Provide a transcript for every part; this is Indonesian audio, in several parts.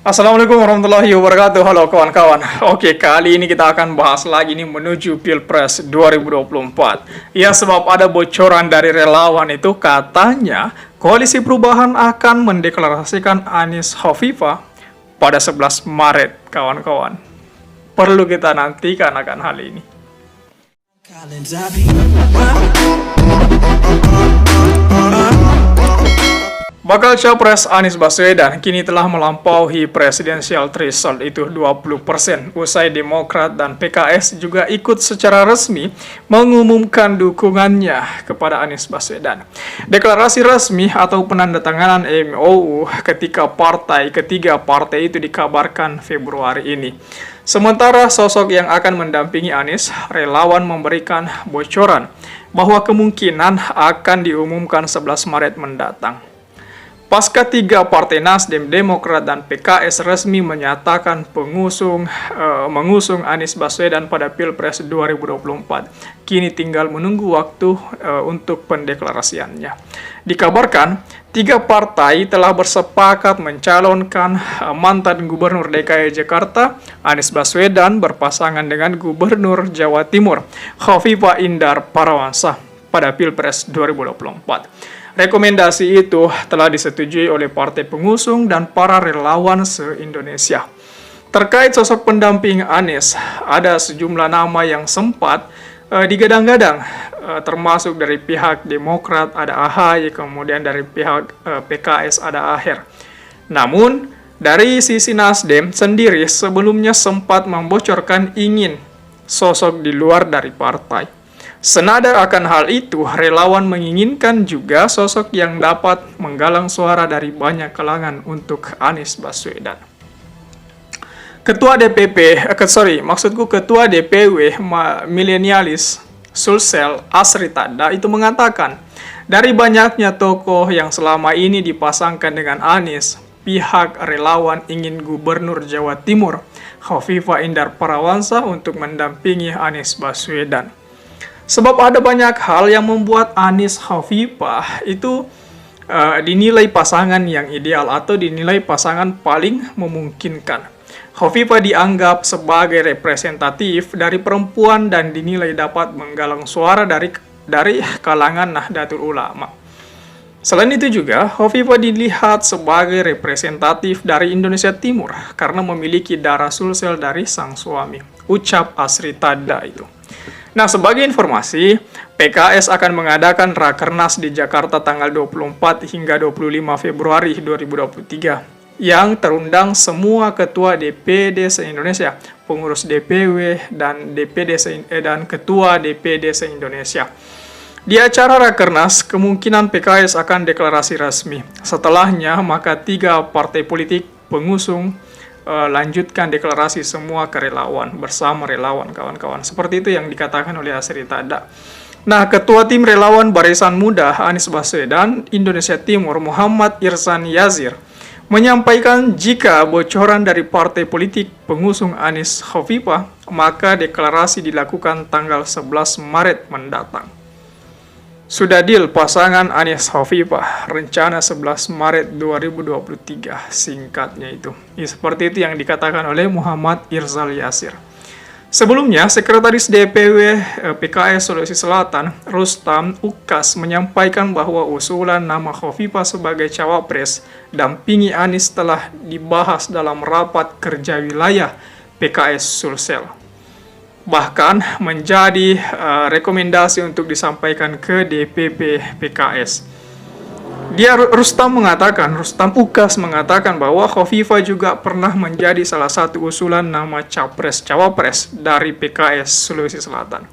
Assalamualaikum warahmatullahi wabarakatuh. Halo kawan-kawan. Oke, kali ini kita akan bahas lagi nih menuju Pilpres 2024. Ya, sebab ada bocoran dari relawan itu katanya Koalisi Perubahan akan mendeklarasikan Anies Khofifah pada 11 Maret, kawan-kawan. Perlu kita nantikan akan hal ini. Bakal Capres Anies Baswedan kini telah melampaui presidensial threshold itu 20%. Usai Demokrat dan PKS juga ikut secara resmi mengumumkan dukungannya kepada Anies Baswedan. Deklarasi resmi atau penandatanganan MOU ketiga partai itu dikabarkan Februari ini. Sementara sosok yang akan mendampingi Anies, relawan memberikan bocoran bahwa kemungkinan akan diumumkan 11 Maret mendatang. Pasca tiga partai Nasdem, Demokrat, dan PKS resmi menyatakan mengusung Anies Baswedan pada Pilpres 2024, kini tinggal menunggu waktu untuk pendeklarasiannya. Dikabarkan, tiga partai telah bersepakat mencalonkan mantan Gubernur DKI Jakarta, Anies Baswedan, berpasangan dengan Gubernur Jawa Timur, Khofifah Indar Parawansa, pada Pilpres 2024. Rekomendasi itu telah disetujui oleh partai pengusung dan para relawan se-Indonesia. Terkait sosok pendamping Anies, ada sejumlah nama yang sempat digadang-gadang, termasuk dari pihak Demokrat ada AHY, kemudian dari pihak PKS ada Aher. Namun, dari sisi Nasdem sendiri sebelumnya sempat membocorkan ingin sosok di luar dari partai. Senada akan hal itu, relawan menginginkan juga sosok yang dapat menggalang suara dari banyak kalangan untuk Anies Baswedan. Ketua DPW Milenialis Sulsel Asri Tanda itu mengatakan, dari banyaknya tokoh yang selama ini dipasangkan dengan Anies, pihak relawan ingin Gubernur Jawa Timur, Khofifah Indar Parawansa untuk mendampingi Anies Baswedan. Sebab ada banyak hal yang membuat Anies Khofifah itu dinilai pasangan yang ideal atau dinilai pasangan paling memungkinkan. Khofifah dianggap sebagai representatif dari perempuan dan dinilai dapat menggalang suara dari kalangan Nahdlatul Ulama. Selain itu juga, Khofifah dilihat sebagai representatif dari Indonesia Timur karena memiliki darah Sulsel dari sang suami, ucap Asri Tanda itu. Nah, sebagai informasi, PKS akan mengadakan Rakernas di Jakarta tanggal 24 hingga 25 Februari 2023 yang terundang semua ketua DPD se-Indonesia, pengurus DPW, dan ketua DPD se-Indonesia. Di acara Rakernas, kemungkinan PKS akan deklarasi resmi. Setelahnya, maka tiga partai politik pengusung lanjutkan deklarasi semua ke relawan bersama relawan, kawan-kawan. Seperti itu yang dikatakan oleh Asri Tanda. Nah, Ketua Tim Relawan Barisan Muda Anies Baswedan Indonesia Timur Muhammad Irsan Yazir menyampaikan jika bocoran dari partai politik pengusung Anies Khofifah, maka deklarasi dilakukan tanggal 11 Maret mendatang. Sudah deal pasangan Anies Khofifah, rencana 11 Maret 2023, singkatnya itu. Ya, seperti itu yang dikatakan oleh Muhammad Irzal Yasir. Sebelumnya, Sekretaris DPW PKS Sulawesi Selatan, Rustam Ukas, menyampaikan bahwa usulan nama Khofifah sebagai cawapres dampingi Anies telah dibahas dalam rapat kerja wilayah PKS Sulsel. Bahkan menjadi rekomendasi untuk disampaikan ke DPP PKS. Rustam Ukas mengatakan bahwa Khofifah juga pernah menjadi salah satu usulan nama capres-cawapres dari PKS Sulawesi Selatan.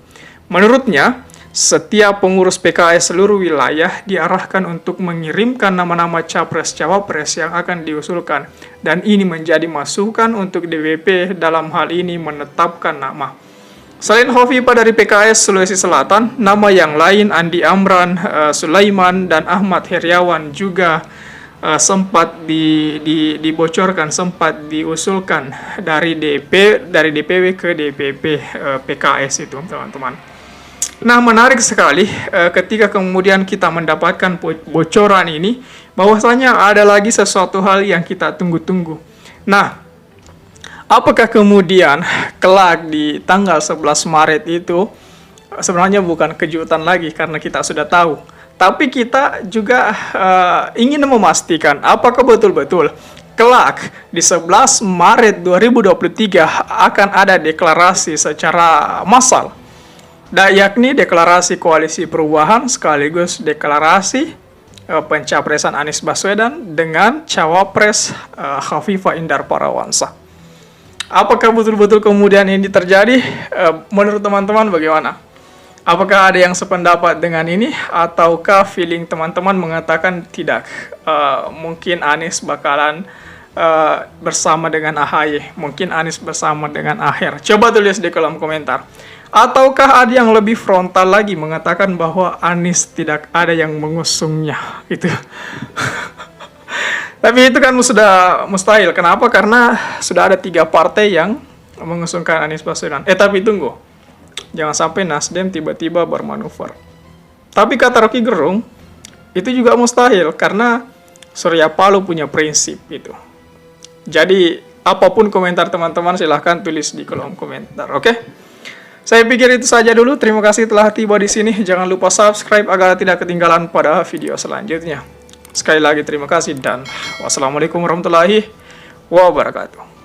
Menurutnya, setiap pengurus PKS seluruh wilayah diarahkan untuk mengirimkan nama-nama capres-cawapres yang akan diusulkan, dan ini menjadi masukan untuk DPP dalam hal ini menetapkan nama. Selain Khofifah dari PKS Sulawesi Selatan, nama yang lain Andi Amran, Sulaiman, dan Ahmad Heriawan juga sempat dibocorkan, sempat diusulkan dari DPW ke DPP PKS itu, teman-teman. Nah, menarik sekali ketika kemudian kita mendapatkan bocoran ini, bahwasanya ada lagi sesuatu hal yang kita tunggu-tunggu. Nah, apakah kemudian kelak di tanggal 11 Maret itu sebenarnya bukan kejutan lagi karena kita sudah tahu. Tapi kita juga ingin memastikan apakah betul-betul kelak di 11 Maret 2023 akan ada deklarasi secara massal. Yakni deklarasi koalisi perubahan sekaligus deklarasi pencapresan Anies Baswedan dengan cawapres Khofifah Indar Parawansa. Apakah betul-betul kemudian ini terjadi? Menurut teman-teman bagaimana? Apakah ada yang sependapat dengan ini? Ataukah feeling teman-teman mengatakan tidak? Mungkin Anies bakalan bersama dengan AHY. Mungkin Anies bersama dengan Aher. Coba tulis di kolom komentar. Ataukah ada yang lebih frontal lagi mengatakan bahwa Anies tidak ada yang mengusungnya? Itu. Tapi itu kan sudah mustahil. Kenapa? Karena sudah ada 3 partai yang mengusungkan Anies Baswedan. Tapi tunggu. Jangan sampai Nasdem tiba-tiba bermanuver. Tapi kata Rocky Gerung, itu juga mustahil karena Surya Paloh punya prinsip itu. Jadi, apapun komentar teman-teman silahkan tulis di kolom komentar, oke? Saya pikir itu saja dulu. Terima kasih telah tiba di sini. Jangan lupa subscribe agar tidak ketinggalan pada video selanjutnya. Sekali lagi terima kasih dan wassalamualaikum warahmatullahi wabarakatuh.